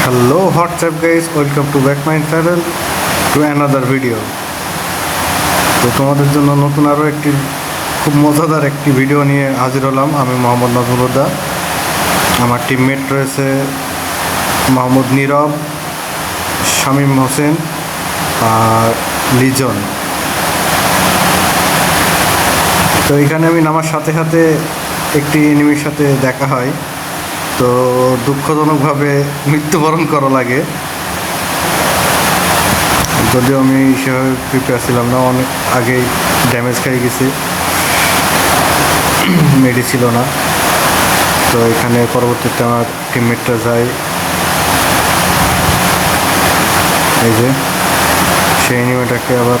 Hello, what's up guys? Welcome to back my channel to another video. তো তোমাদের জন্য নতুন আরও একটি খুব মজাদার একটি ভিডিও নিয়ে হাজির হলাম। আমি মোহাম্মদ নাজমুলউদ্দা, আমার টিমমেট রয়েছে মোহাম্মদ নীরব, শামীম হোসেন আর লিজন। তো এখানে আমি নামার সাথে সাথে একটি এনিমির সাথে দেখা হয়, তো দুঃখজনকভাবে মৃত্যুবরণ করা লাগে। যদিও আমি সেভাবে প্রিপেয়ার ছিলাম না, অনেক আগেই ড্যামেজ খাই গেছি, মেডি ছিল না। তো এখানে পরবর্তীতে আমার টিমমেটটা যায়, এই যে সেই এনিমিটাকে আবার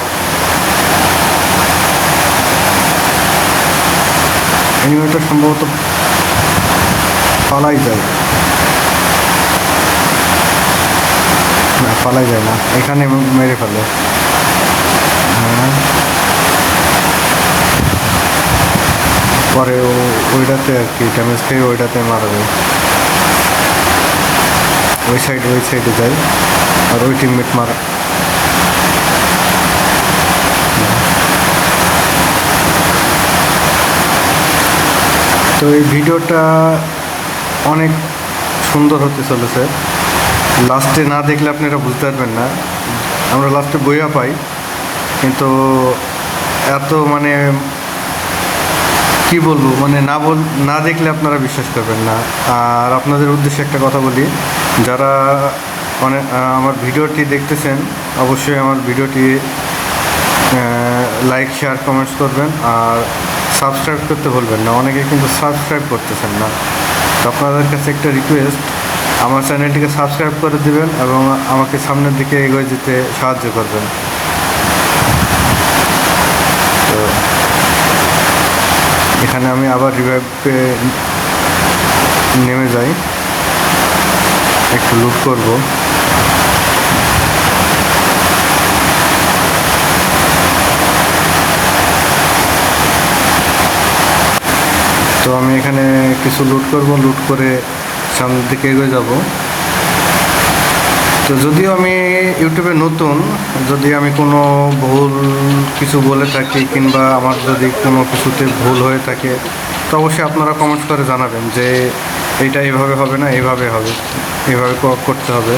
এনিমিটা সম্ভবত পালাই যায় না, পালাই যায় না, এখানে মেরে ফেলে। পরে ওইটাতে আর কি ড্যামেজ খেয়ে ওইটাতে মারবে, ওই সাইডে যায় আর ওই টিমমেট মারা। তো এই ভিডিওটা অনেক সুন্দর হতে চলেছে, লাস্টে না দেখলে আপনারা বুঝতে পারবেন না। আমরা লাস্টে বইয়া পাই, কিন্তু এত মানে কি বলবো, মানে না দেখলে আপনারা বিশ্বাস করবেন না। আর আপনাদের উদ্দেশ্যে একটা কথা বলি, যারা মানে আমার ভিডিওটি দেখতেছেন অবশ্যই আমার ভিডিওটি লাইক শেয়ার কমেন্টস করবেন আর সাবস্ক্রাইব করতে ভুলবেন না। অনেকে কিন্তু সাবস্ক্রাইব করতেছেন না, তো আপনাদের কাছে একটা রিকোয়েস্ট, আমার চ্যানেলটিকে সাবস্ক্রাইব করে দিবেন এবং আমাকে সামনের দিকে এগিয়ে যেতে সাহায্য করবেন। তো এখানে আমি আবার রিভাইভে নেমে যাই, একটু লুট করব। তো আমি এখানে কিছু লুট করব, লুট করে সামনের দিকে এগিয়ে যাব। তো যদিও আমি ইউটিউবে নতুন, যদি আমি কোনো ভুল কিছু বলে থাকি কিংবা আমার যদি কোনো কিছুতে ভুল হয়ে থাকে, তো অবশ্যই আপনারা কমেন্ট করে জানাবেন যে এইটা এইভাবে হবে না, এইভাবে হবে, এইভাবে করতে হবে।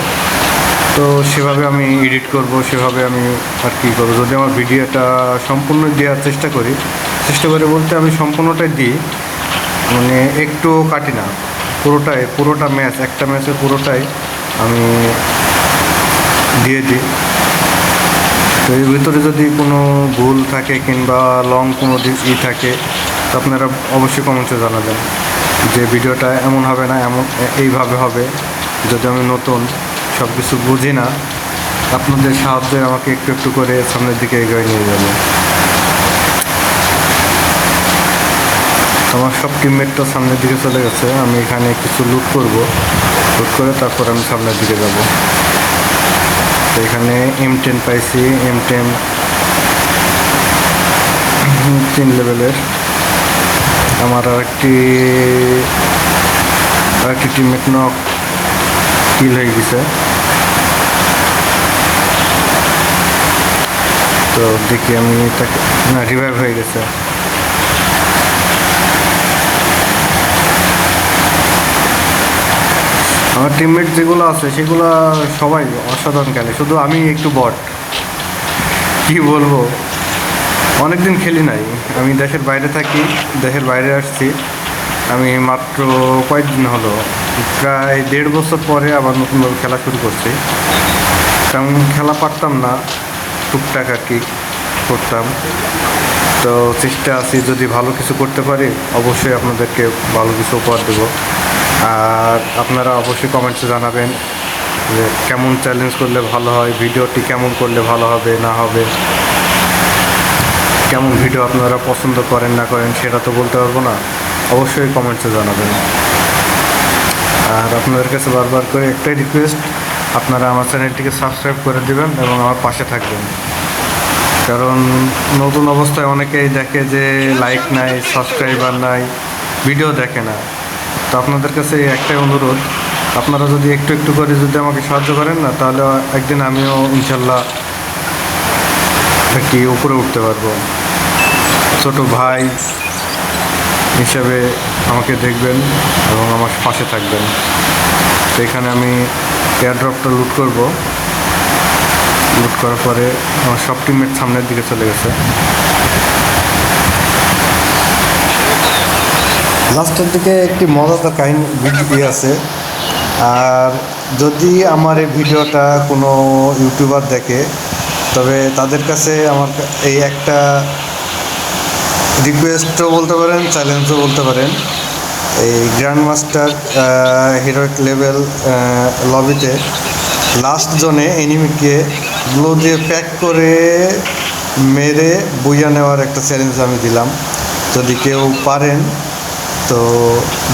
তো সেভাবে আমি এডিট করব, সেভাবে আমি আর কি করবো। যদি আমার ভিডিওটা সম্পূর্ণ দেওয়ার চেষ্টা করি বলতে আমি সম্পূর্ণটাই দিই, মানে একটু কাটি না, পুরোটা ম্যাচ, একটা ম্যাচের পুরোটাই আমি দিয়ে দিই। তো এর ভিতরে যদি কোনো ভুল থাকে কিংবা লং কোনো থাকে, তো আপনারা অবশ্যই কমেন্টে জানাবেন যে ভিডিওটা এমন হবে না, এইভাবে হবে। যদি আমি নতুন, সব কিছু বুঝি না, আপনাদের সাহায্যে আমাকে একটু একটু করে সামনের দিকে এগিয়ে নিয়ে যাবে। আমার সব টিমমেটটা সামনের দিকে চলে গেছে, আমি এখানে কিছু লুট করব, লুট করে তারপর আমি সামনের দিকে যাব। তো এখানে M10 পাইছি, M10 3 লেভেলের। আমার আরেকটি টিমমেট নক কিল হয়ে গেছে। তো দেখি আমি তাকে, না, রিভাইভ হয়ে গেছে। আমার টিমমেট যেগুলো আছে সেগুলো সবাই অসাধারণ খেলে, শুধু আমি একটু বট। কি বলবো, অনেকদিন খেলি নাই, আমি দেশের বাইরে থাকি, দেশের বাইরে আসছি আমি মাত্র কয়েকদিন হলো, প্রায় 1.5 বছর পরে আবার নতুনভাবে খেলা শুরু করছি। তেমন খেলা পারতাম না, টুকটাক আর কি করতাম। তো চেষ্টা আছি, যদি ভালো কিছু করতে পারি অবশ্যই আপনাদেরকে ভালো কিছু উপহার দেবো। আর আপনারা অবশ্যই কমেন্টসে জানাবেন যে কেমন চ্যালেঞ্জ করলে ভালো হয়, ভিডিওটি কেমন করলে ভালো হবে না হবে, কেমন ভিডিও আপনারা পছন্দ করেন না করেন সেটা তো বলতে পারবো না, অবশ্যই কমেন্টসে জানাবেন। আর আপনাদের কাছে বারবার করে একটাই রিকোয়েস্ট, আপনারা আমার চ্যানেলটিকে সাবস্ক্রাইব করে দেবেন এবং আমার পাশে থাকবেন। কারণ নতুন অবস্থায় অনেকেই দেখে যে লাইক নাই, সাবস্ক্রাইবার নাই, ভিডিও দেখে না। তো আপনাদের কাছে একটাই অনুরোধ, আপনারা যদি একটু একটু করে যদি আমাকে সাহায্য করেন না, তাহলে একদিন আমিও ইনশাল্লাহ একটি উপরে উঠতে পারবো। ছোট ভাই হিসাবে আমাকে দেখবেন এবং আমার পাশে থাকবেন। তো এখানে আমি এয়ারড্রপটা লুট করব। লুট করার পরে আমার সব টিমমেট সামনের দিকে চলে গেছে। লাস্টের দিকে একটি মজাদার কাহিনী আছে। আর যদি আমার এই ভিডিওটা কোনো ইউটিউবার দেখে, তবে তাদের কাছে আমার এই একটা রিকোয়েস্টও বলতে পারেন, চ্যালেঞ্জও বলতে পারেন। এই গ্র্যান্ড মাস্টার হিরোইক লেভেল লবিতে লাস্ট জোনে এনিমিকে গ্লো দিয়ে প্যাক করে মেরে বুইয়া নেওয়ার একটা চ্যালেঞ্জ আমি দিলাম। যদি কেউ পারেন তো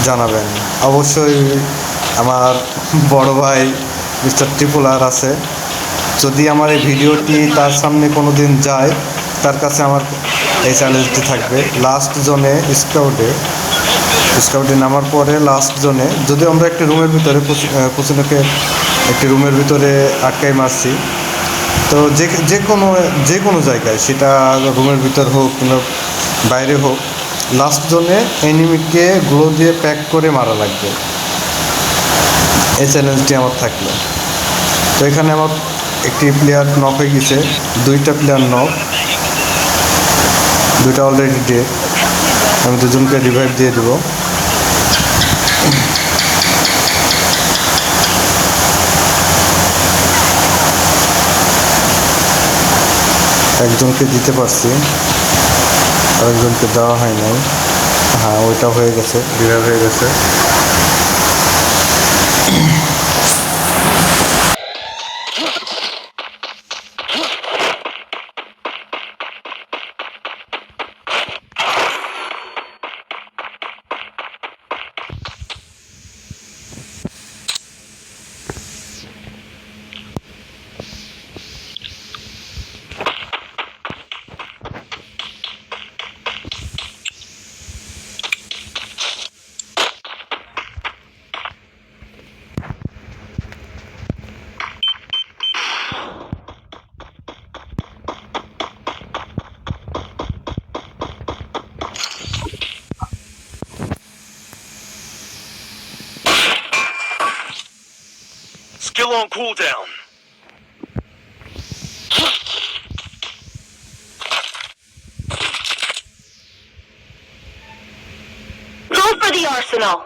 জানাবেন। অবশ্যই আমার বড় ভাই মিস্টার ট্রিপল আর আছে। যদি আমার এই ভিডিওটি তার সামনে কোনো দিন যায়, তার কাছে আমার এই চ্যালেঞ্জটি থাকবে। লাস্ট জোনে স্কাউটে নামার পরে লাস্ট জোনে যদি আমরা একটি রুমের ভিতরে কুচিনোকে একটি রুমের ভিতরে আটকাই মারছি, তো যে কোনো জায়গায়, সেটা রুমের ভিতর হোক কিংবা বাইরে হোক, লাস্ট জোনে এনিমিকে গ্লো দিয়ে প্যাক করে মারা লাগবে। এই চ্যালেঞ্জটি আমার থাকলো। তো এখানে আমার একটি প্লেয়ার নক হয়ে গেছে, দুইটা প্লেয়ার নক, দুইটা অলরেডি ডেড। আমি দুজনকে রিভাইভ দিয়ে দেবো। একজনকে দিতে পারছি, আরেকজনকে দেওয়া হয় নাই। হ্যাঁ, ওইটা হয়ে গেছে, রিভাইভ হয়ে গেছে। Skill on cooldown. Go for the arsenal!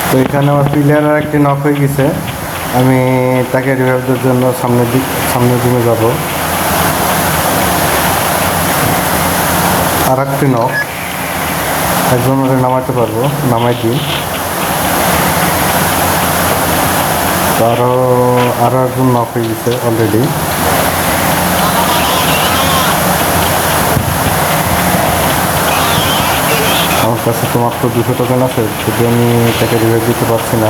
তো এখানে আমার প্লেয়ার আর একটি নক হয়ে গেছে। আমি তাকে রিভাইভ দেওয়ার জন্য সামনের দিকে যাব। আর একটি নক, একজন ওরা নামাইতে পারবো, নামাই দিই। তো আরও একজন নক হয়ে গেছে অলরেডি। আমার কাছে তো মাত্র 200 টোকেন আছে, যদি আমি তাকে রিভাইভ দিতে পারছি না।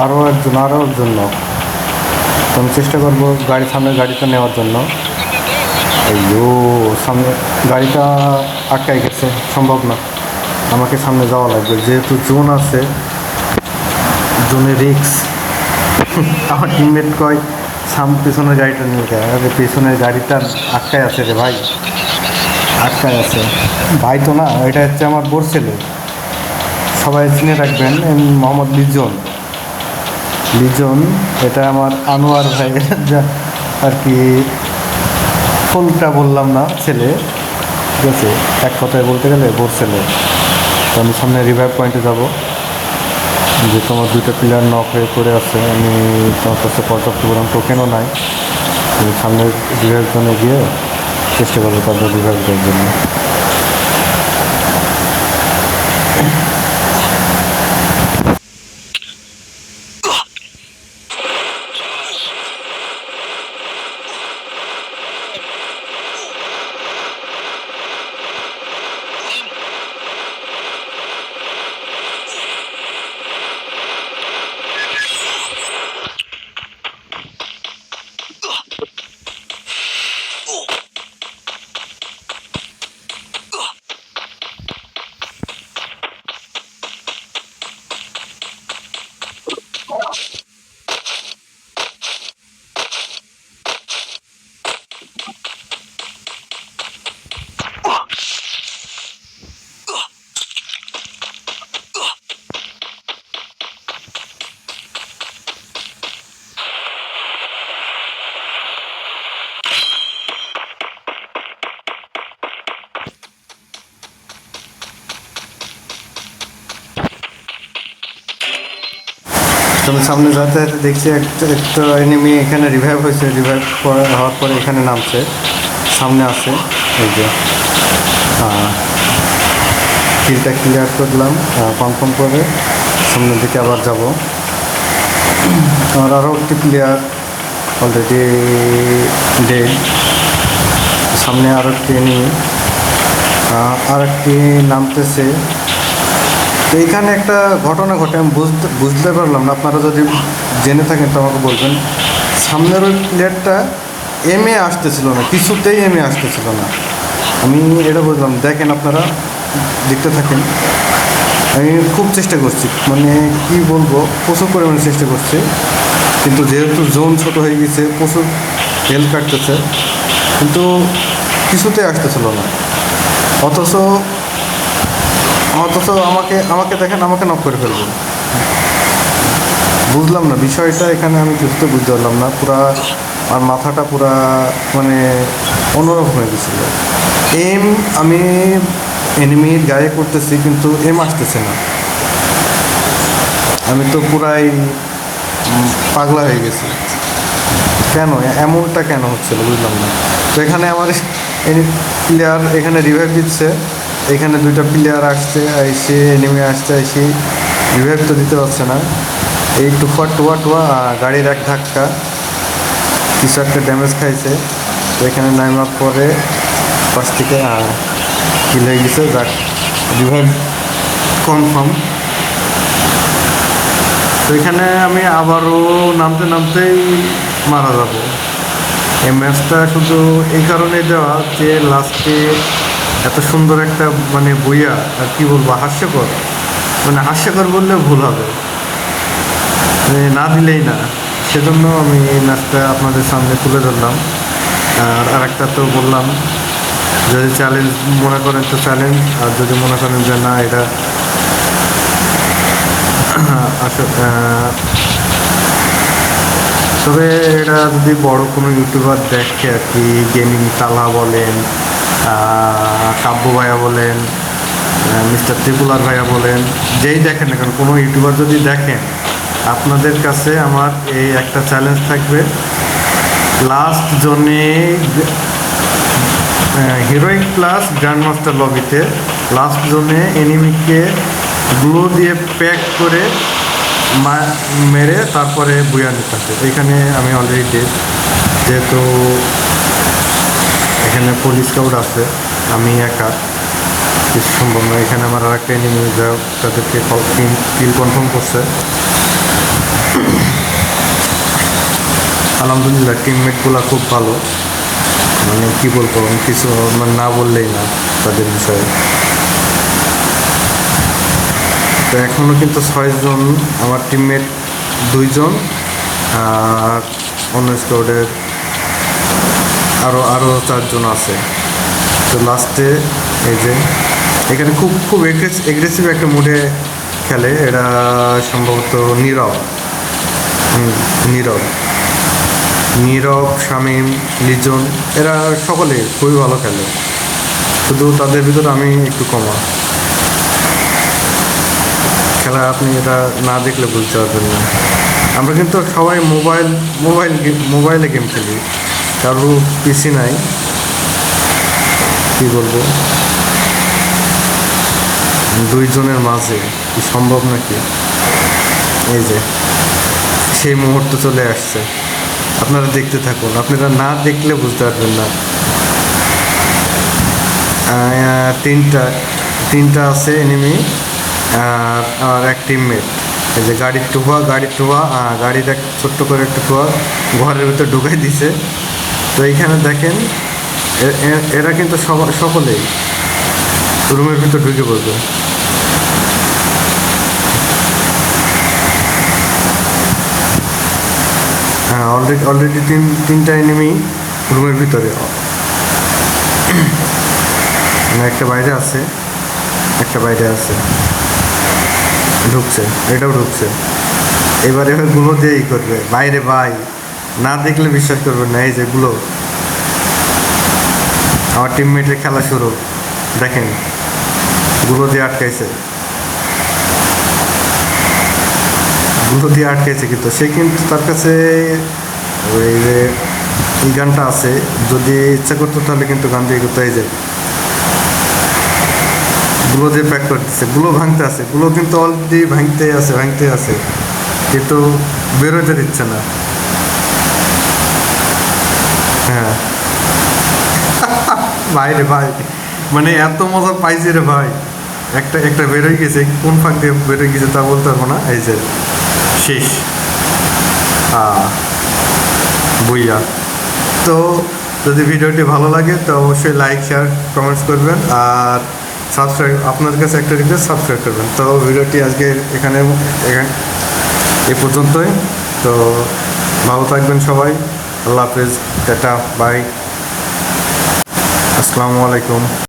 আরও একজন নক। তো আমি চেষ্টা করবো সামনে গাড়িটা নেওয়ার জন্য। এইও সামনে গাড়িটা আটকাই গেছে, সম্ভব না, আমাকে সামনে যাওয়া লাগবে। যেহেতু জোন আছে, জোনে রিক্স। আমার টিমমেট কয় পেছনের গাড়িটা নিয়ে যায়। আরে পেছনের গাড়িটা আটকায় আছে রে ভাই, আটকায় আছে ভাই। তো না, এটা হচ্ছে আমার বোর ছেলে, সবাই চিনে রাখবেন, মোহাম্মদ লিজন। এটা আমার আনোয়ার ভাই, যা আর কি ফুলটা বললাম না, ছেলে, ঠিক আছে, এক কথায় বলতে গেলে বোর ছেলে। তো আমি সামনে রিভাইভ পয়েন্টে যাব। যে তোমার দুইটা প্লেয়ার নক হয়ে পড়ে আছে, আমি তোমার কাছে পর্যাপ্ত পরিমাণ টোকেনও নাই। আমি সামনে রিভাইভ জোনে গিয়ে চেষ্টা করবো তাদের রিভাইভ দেওয়ার জন্য। তবে সামনে যাতে যাতে দেখছি একটা এনিমি এখানে রিভাইভ হয়েছে, রিভাইভ হওয়ার পরে এখানে নামছে, সামনে আছে। এই যে কিলটা ক্লিয়ার করলাম, কনফার্ম করে সামনের দিকে আবার যাব। আমার আরও একটি প্লেয়ার অলরেডি ডেড, সামনে আরও একটি এনিমি আর একটি নামতেছে। তো এখানে একটা ঘটনা ঘটে, আমি বুঝতে পারলাম না, আপনারা যদি জেনে থাকেন তো আমাকে বলবেন। সামনের ওই প্লেয়ারটা এমএ আসতেছিল না, কিছুতেই এমএ আসতেছিল না, আমি এটা বুঝলাম। দেখেন আপনারা, দেখতে থাকেন। আমি খুব চেষ্টা করছি, মানে কি বলবো, প্রচুর পরিমাণে চেষ্টা করছি, কিন্তু যেহেতু জোন ছোট হয়ে গেছে, প্রচুর হেল্প কাটতেছে, কিন্তু কিছুতেই আসতেছিল না। অথচ আমাকে দেখেন, আমাকে নক করে ফেলবেন। বুঝলাম না বিষয়টা, এখানে আমি কিছুতে বুঝতে পারলাম না। পুরা আমার মাথাটা পুরা মানে অন্যরকম হয়ে গেছিল। আমি এনিমির গায়ে করতেছি, কিন্তু আসতেছে না। আমি তো পুরাই পাগলা হয়ে গেছি। কেন এমনটা কেন হচ্ছিল বুঝলাম না। তো এখানে আমার প্লেয়ার এখানে রিভাইভ দিচ্ছে, এখানে দুইটা প্লেয়ার আসছে, এসে এনিমি আসছে, এসে রিভাইভ তো দিতে পারছে না। এই টুয়া গাড়ির এক ধাক্কা কিছু একটা ড্যামেজ খাইছে। তো এখানে নামার পরে পাশ থেকে কিল হয়ে গেছে, যাক রিভাইভ কনফার্ম। তো এখানে আমি আবারও নামতেই মারা যাব। এই ম্যাচটা শুধু এই কারণে দেওয়া যে লাস্টে এত সুন্দর একটা মানে বইয়া, আর কি বলবো, হাস্যকর, মানে হাস্যকর বললে ভুল হবে, না দিলেই না। সেজন্য আমি এই ম্যাচটা আপনাদের সামনে তুলে ধরলাম। আর একটা তো বললাম, যদি চ্যালেঞ্জ মনে করেন তো চ্যালেঞ্জ, আর যদি মনে করেন যে না এটা তবে এটা যদি বড় কোনো ইউটিউবার দেখে আর কি, গেমিং তালা বলেন, কাব্য ভাইয়া বলেন, মিস্টার ত্রিপুলার ভাইয়া বলেন, যেই দেখেন না কেন, কোনো ইউটিউবার যদি দেখেন, আপনাদের কাছে আমার এই একটা চ্যালেঞ্জ থাকবে। লাস্ট জোনে হিরোইক প্লাস গ্র্যান্ডমাস্টার লবিতে লাস্ট জোনে এনিমিকে গ্লো দিয়ে প্যাক করে মেরে তারপরে বুয়া নিতে হবে। এখানে আমি অলরেডি ডেড, যেহেতু এখানে পুলিশ কাউড আছে, আমি একা, কিছু সম্ভব নয়। এখানে আমার আর একটা এনিমি তাদেরকে কিল কনফার্ম করছে। আলহামদুলিল্লাহ, টিমমেটগুলো খুব ভালো, মানে কী বলবো, আমি কিছু মানে না বললেই না তাদের বিষয়ে। তো এখনও কিন্তু 6 জন আমার টিমমেট, 2 জন, আর অন্য স্কোয়াডের আরও 4 জন আছে। তো লাস্টে এই যে এখানে খুব এগ্রেসিভ একটা মুডে খেলে এরা, সম্ভবত নীরব, শামীম, লিজন, এরা সকলে খুবই ভালো খেলে, শুধু তাদের ভিতরে আমি একটু কমা। খেলা আপনি এটা না দেখলে বুঝতে পারবেন না। আমরা কিন্তু সবাই মোবাইলে গেম খেলি, কারো পিসি নাই, কি বলবো। দুইজনের মাঝে কি সম্ভব নাকি? এই যে সেই মুহূর্ত চলে আসছে, আপনারা দেখতে থাকুন, আপনারা না দেখলে বুঝতে পারবেন না। তিনটা আছে এনিমি আর এক টিমমেট। এই যে গাড়ির টুয়া গাড়ির এক ছোট্ট করে একটা টুয়া ঘরের ভিতর ঢুকাই দিছে। তো এইখানে দেখেন এরা কিন্তু সকলেই রুমের ভিতর ঢুকে পড়বে। হ্যাঁ, অলরেডি তিনটা এনিমি রুমের ভিতরে। একটা বাইরে আছে, ঢুকছে, এটাও ঢুকছে। এবার গুলো দিয়েই করবে বাইরে, ভাই না দেখলে বিশ্বাস করবেন না। এই যে গুলো, আমার টিমমেটের খেলা শুরু, দেখেন গুলো দিয়ে আটকাইছে, কিন্তু সে কিন্তু তার কাছে ওই যে এই গানটা আছে, যদি ইচ্ছা করতো তাহলে কিন্তু গান দিয়ে করতে যায়। গুলো দিয়ে প্যাক করতেছে, গুলো ভাঙতে আছে, গুলো কিন্তু অলরেডি ভাঙতে আছে কিন্তু বেরোতে দিচ্ছে না। হ্যাঁ ভাই রে ভাই, মানে এত মজা পাইছি রে ভাই। একটা বেরোয় গেছে, কোন ফাঁক দিয়ে বেরোয় গেছে তা বলতে পারবো না। এই যে শেষ, বুইয়া। তো যদি ভিডিওটি ভালো লাগে তো অবশ্যই লাইক, শেয়ার, কমেন্টস করবেন। আর সাবস্ক্রাইব, আপনার কাছে একটা রিকোয়েস্ট, সাবস্ক্রাইব করবেন। তো ভিডিওটি আজকে এখানে এ পর্যন্তই। তো ভালো থাকবেন সবাই, আল্লাহ হাফেজ, টাটা, বাই, আসসালামু আলাইকুম।